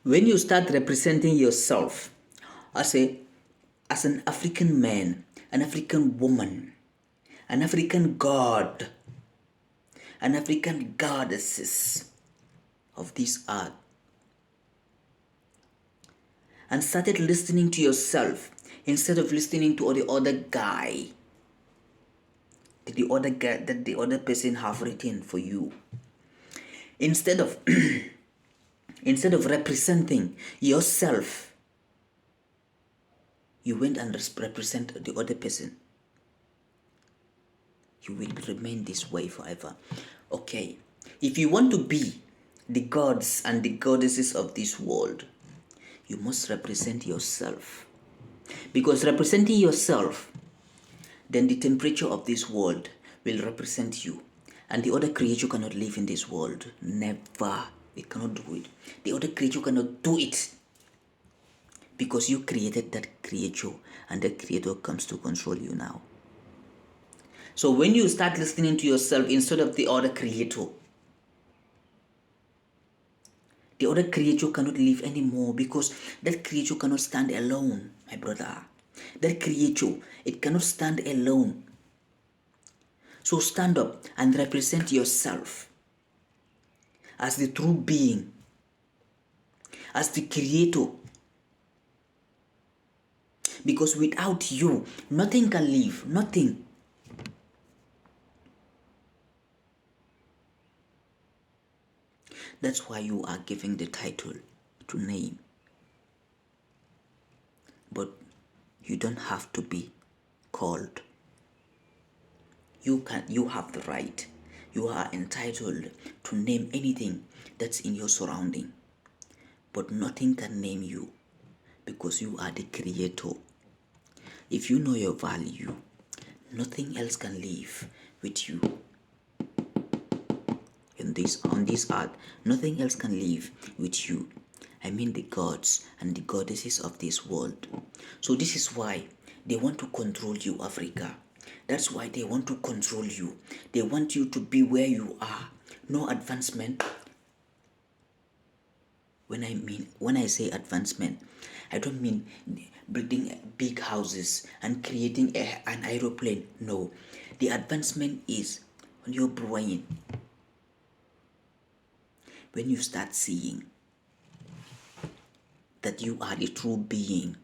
When you start representing yourself as an African man, an African woman, an African god, an African goddesses of this earth, and started listening to yourself instead of listening to the other guy that the other person have written for you, instead of instead of representing yourself, you went and represent the other person. You will remain this way forever. Okay, if you want to be the gods and the goddesses of this world, you must represent yourself. Because representing yourself, then the temperature of this world will represent you. And the other creature cannot live in this world. Never. It cannot do it. The other creature cannot do it. Because you created that creature, and that creator comes to control you now. So when you start listening to yourself instead of the other creator cannot live anymore, because that creature cannot stand alone, my brother. That creature, it cannot stand alone. So stand up and represent yourself as the true being, as the creator. Because without you, nothing can live, nothing. That's why you are giving the title to name. But you don't have to be called. You have the right. You are entitled to name anything that's in your surrounding. But nothing can name you, because you are the creator. If you know your value, nothing else can live with you. On this earth, nothing else can live with you. I mean the gods and the goddesses of this world. So this is why they want to control you, Africa. That's why they want to control you. They want you to be where you are. No advancement. When I say advancement, I don't mean building big houses and creating an aeroplane. No. The advancement is on your brain. When you start seeing that you are the true being,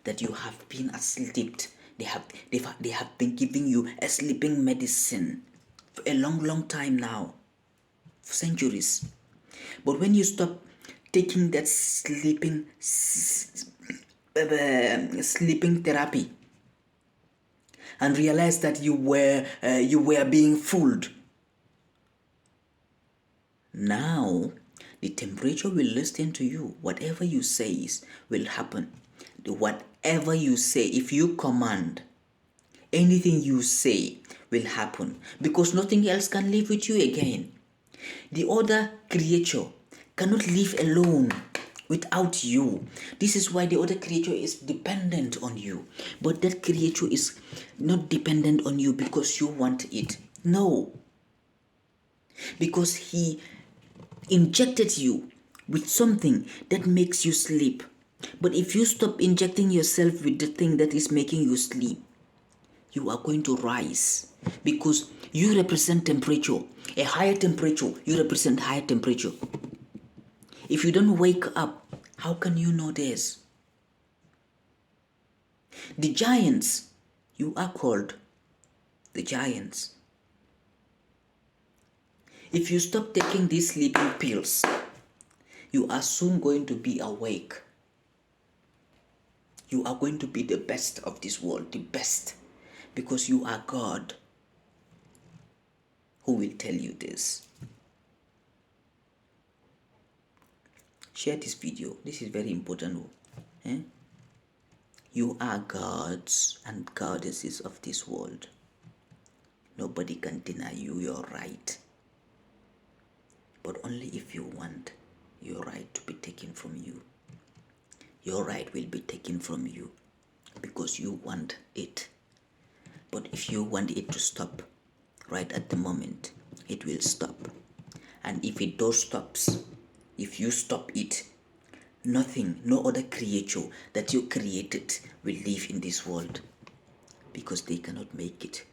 that you have been asleep, they have been giving you a sleeping medicine for a long time now, for centuries. But when you stop taking that sleeping therapy and realize that you were being fooled, now the temperature will listen to you. Whatever you say will happen. Whatever you say, if you command, anything you say will happen, because nothing else can live with you again. The other creature cannot live alone without you. This is why the other creature is dependent on you. But that creature is not dependent on you because you want it. No. Because he injected you with something that makes you sleep. But if you stop injecting yourself with the thing that is making you sleep, you are going to rise, because you represent temperature. A higher temperature, you represent higher temperature. If you don't wake up, how can you know this? The giants, you are called the giants. If you stop taking these sleeping pills, you are soon going to be awake. You are going to be the best of this world, the best, because you are God. Who will tell you this? Share this video. This is very important. You are gods and goddesses of this world. Nobody can deny you your right. But only if you want your right to be taken from you. Your right will be taken from you because you want it. But if you want it to stop right at the moment, it will stop. And if it does stops, if you stop it, Nothing, no other creature that you created will live in this world because they cannot make it.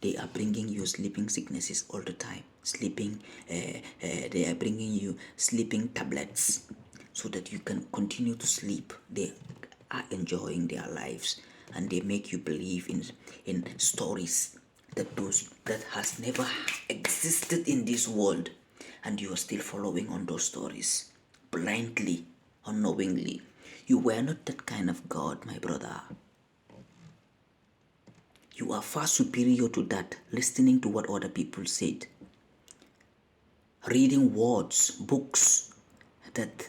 They are bringing you sleeping sicknesses all the time. They are bringing you sleeping tablets so that you can continue to sleep. They are enjoying their lives, and they make you believe in stories that has never existed in this world, and you are still following on those stories blindly, unknowingly. You were not that kind of God, my brother. You are far superior to that, listening to what other people said, reading words, books that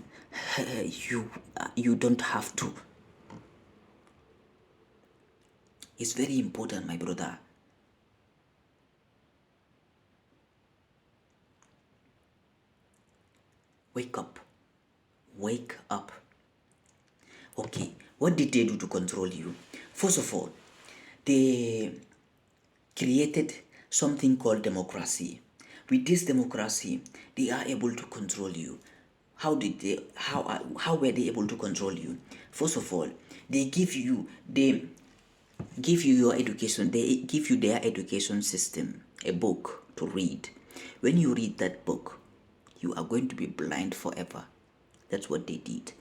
you don't have to. It's very important, my brother. Wake up. Wake up. Okay, what did they do to control you? First of all, they created something called democracy. With this democracy, they are able to control you. How were they able to control you? First of all, they give you your education. They give you their education system, a book to read. When you read that book, you are going to be blind forever. That's what they did.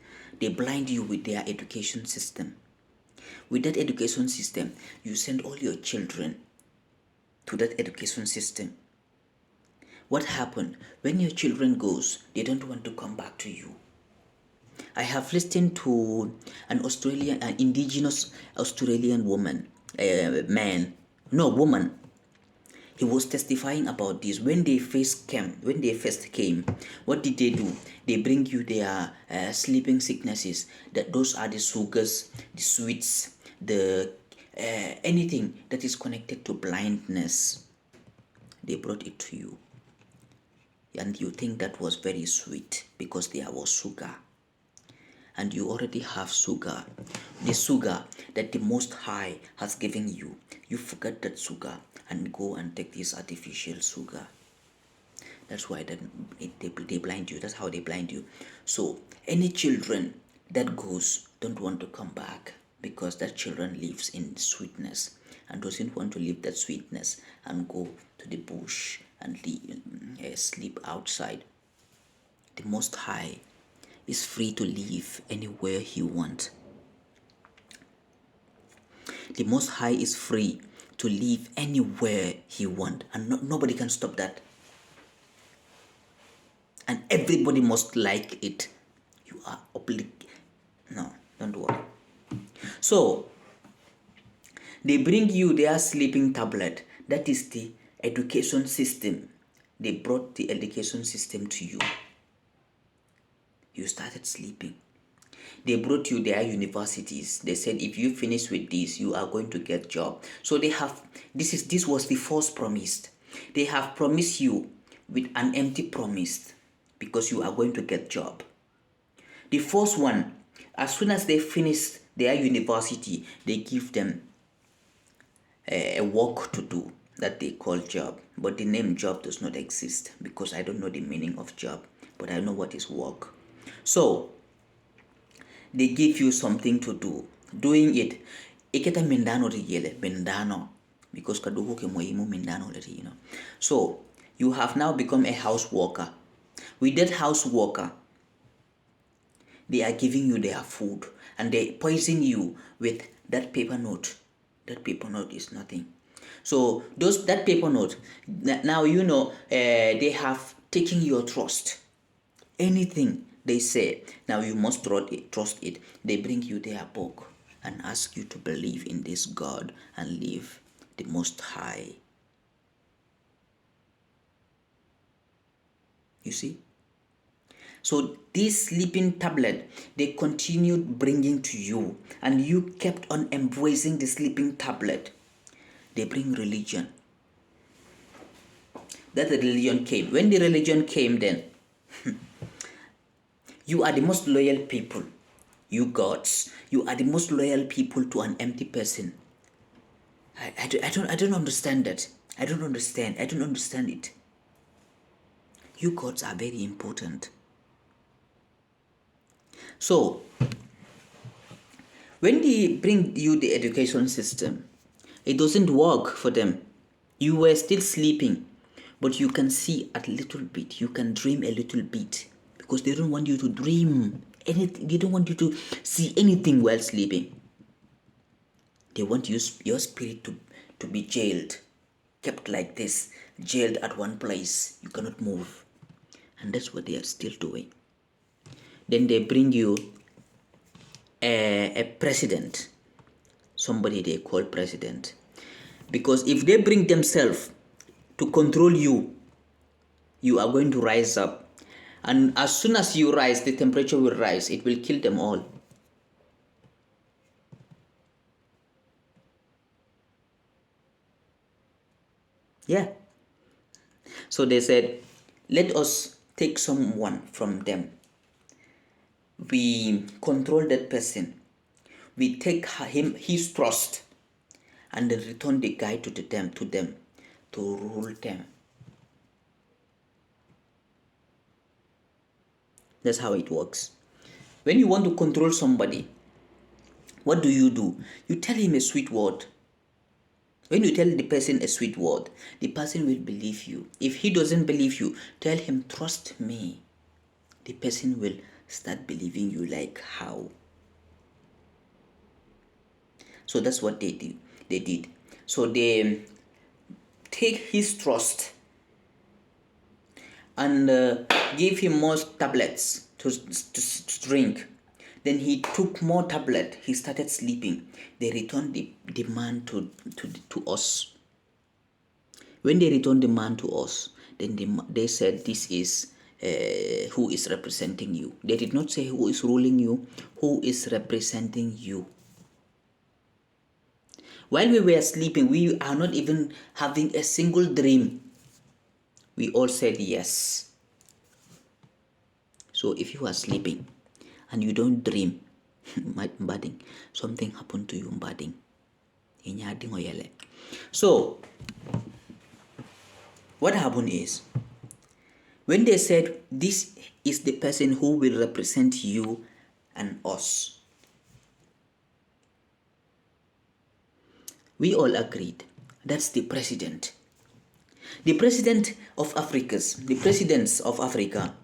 They blind you with their education system. With that education system, you send all your children to that education system. What happened? When your children goes, they don't want to come back to you. I have listened to an indigenous Australian woman, woman. He was testifying about this. When they first came, what did they do? They bring you their sleeping sicknesses. That those are the sugars, the sweets, the anything that is connected to blindness. They brought it to you, and you think that was very sweet because there was sugar. And you already have sugar, the sugar that the Most High has given you. You forget that sugar and go and take this artificial sugar. That's why they blind you. That's how they blind you. So any children that goes don't want to come back because that children lives in sweetness and doesn't want to leave that sweetness and go to the bush and sleep outside. The Most High is free to live anywhere he wants. The Most High is free to live anywhere he wants, and nobody can stop that. And everybody must like it. You are obligated. No, don't worry. So, they bring you their sleeping tablet. That is the education system. They brought the education system to you. You started sleeping. They brought you their universities. They said if you finish with this, you are going to get job. So they have this was the first promise. They have promised you with an empty promise because you are going to get job. The first one, as soon as they finish their university, they give them a work to do that they call job. But the name job does not exist because I don't know the meaning of job, but I know what is work. So they give you something to do. Doing it, iketa mendano rigele mendano because kaduho ke moimu mendano leti, you know. So you have now become a house worker. With that house worker, they are giving you their food and they poison you with that paper note. That paper note is nothing. So that paper note, now you know they have taken your trust. Anything they say, now you must trust it. They bring you their book and ask you to believe in this God and live the Most High. You see? So this sleeping tablet, they continued bringing to you, and you kept on embracing the sleeping tablet. They bring religion. That the religion came. When the religion came, then you are the most loyal people. You gods, you are the most loyal people to an empty person. I don't understand that. I don't understand it. You gods are very important. So, when they bring you the education system, it doesn't work for them. You were still sleeping, but you can see a little bit. You can dream a little bit because they don't want you to dream anything. They don't want you to see anything while sleeping. They want your spirit to be jailed, kept like this, jailed at one place. You cannot move. And that's what they are still doing. Then they bring you a president, somebody they call president. Because if they bring themselves to control you, you are going to rise up. And as soon as you rise, the temperature will rise. It will kill them all. Yeah. So they said, let us take someone from them. We control that person. We take his trust, and then return the guy to them to rule them. That's how it works. When you want to control somebody, what do? You tell him a sweet word. When you tell the person a sweet word, the person will believe you. If he doesn't believe you, tell him, trust me. The person will start believing you. Like how? So that's what they did. So they take his trust and gave him more tablets to drink. Then he took more tablet. He started sleeping. They returned the man to us. When they returned the man to us, then they said, this is who is representing you. They did not say who is ruling you, who is representing you. While we were sleeping, we are not even having a single dream. We all said yes. So if you are sleeping and you don't dream, something happened to you. So what happened is, when they said this is the person who will represent you and us, we all agreed that's the president. The president of the presidents of Africa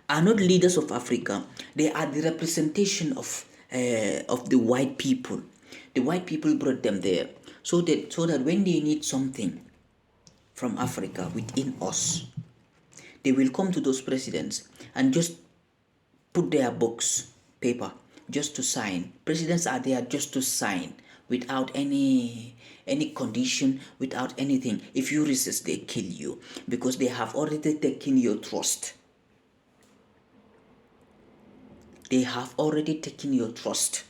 are not leaders of Africa. They are the representation of the white people. The white people brought them there so that when they need something from Africa within us, they will come to those presidents and just put their books, paper, just to sign. Presidents are there just to sign without any condition, without anything. If you resist, they kill you because they have already taken your trust. They have already taken your trust.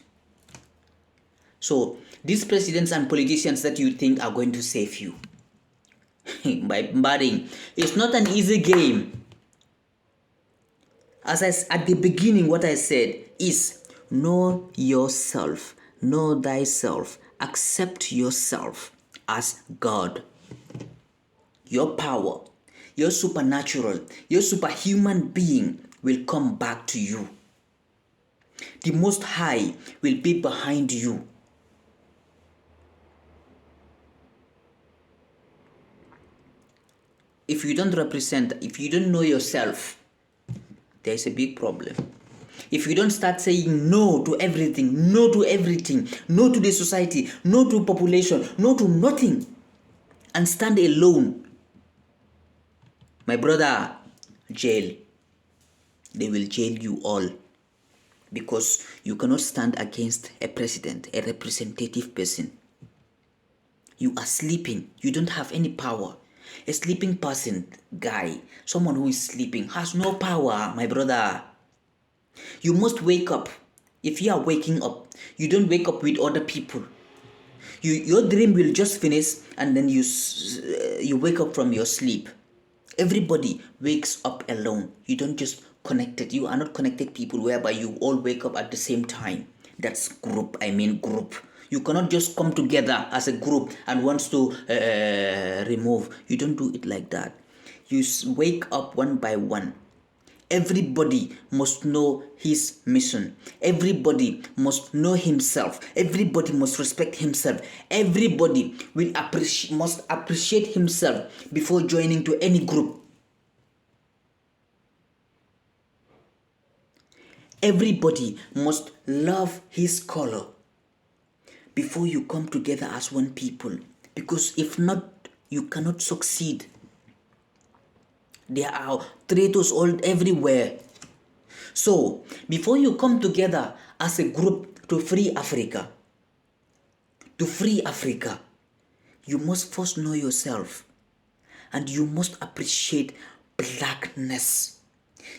So these presidents and politicians that you think are going to save you by bombarding, it's not an easy game. As at the beginning, what I said is, know yourself, know thyself, accept yourself as God. Your power, your supernatural, your superhuman being will come back to you. The Most High will be behind you. If you don't represent, if you don't know yourself, there is a big problem. If you don't start saying no to everything, no to everything, no to the society, no to population, no to nothing, and stand alone, my brother, jail. They will jail you all because you cannot stand against a president, a representative person. You are sleeping. You don't have any power. A sleeping person, guy, someone who is sleeping has no power, my brother. You must wake up. If you are waking up, you don't wake up with other people. Your dream will just finish and then you wake up from your sleep. Everybody wakes up alone. You don't just connected. You are not connected people whereby you all wake up at the same time. That's group. You cannot just come together as a group and wants to remove. You don't do it like that. you wake up one by one. Everybody must know his mission. Everybody must know himself. Everybody must respect himself. Everybody must appreciate himself before joining to any group. Everybody must love his color before you come together as one people. Because if not, you cannot succeed. There are traitors all everywhere. So, before you come together as a group to free Africa, you must first know yourself. And you must appreciate blackness.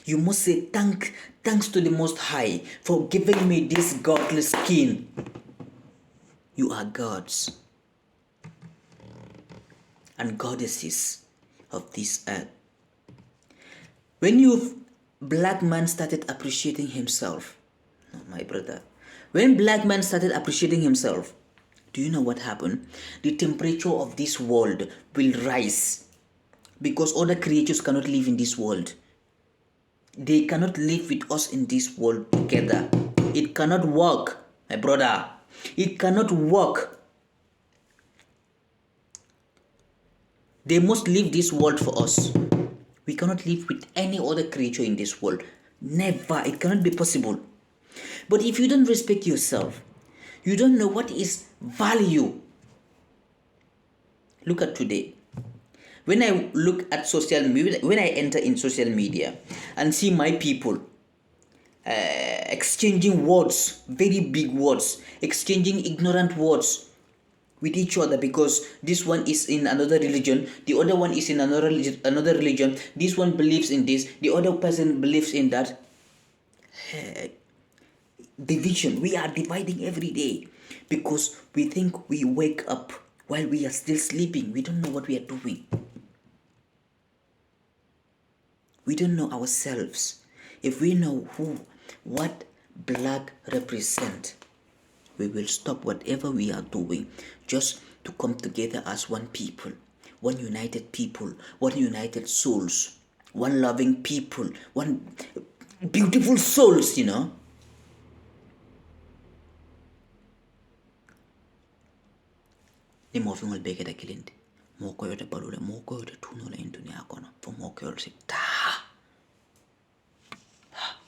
You must say thanks to the Most High for giving me this godly skin. You are gods and goddesses of this earth. When black man started appreciating himself, my brother, when black man started appreciating himself, do you know what happened? The temperature of this world will rise because other creatures cannot live in this world. They cannot live with us in this world together. It cannot work, my brother. It cannot work. They must leave this world for us. We cannot live with any other creature in this world. Never. It cannot be possible. But if you don't respect yourself, you don't know what is value. Look at today. When I look at social media, when I enter in social media and see my people exchanging words, very big words, exchanging ignorant words with each other, because this one is in another religion, the other one is in another religion, this one believes in this, the other person believes in that. Division. We are dividing every day because we think we wake up while we are still sleeping. We don't know what we are doing. We don't know ourselves. If we know what black represent, we will stop whatever we are doing just to come together as one people, one united people, one united souls, one loving people, one beautiful souls, you know. Ni mo fingol beke da kilindi mo ko yote balule mo ko yote tuno la indunia kono fo mo ko yote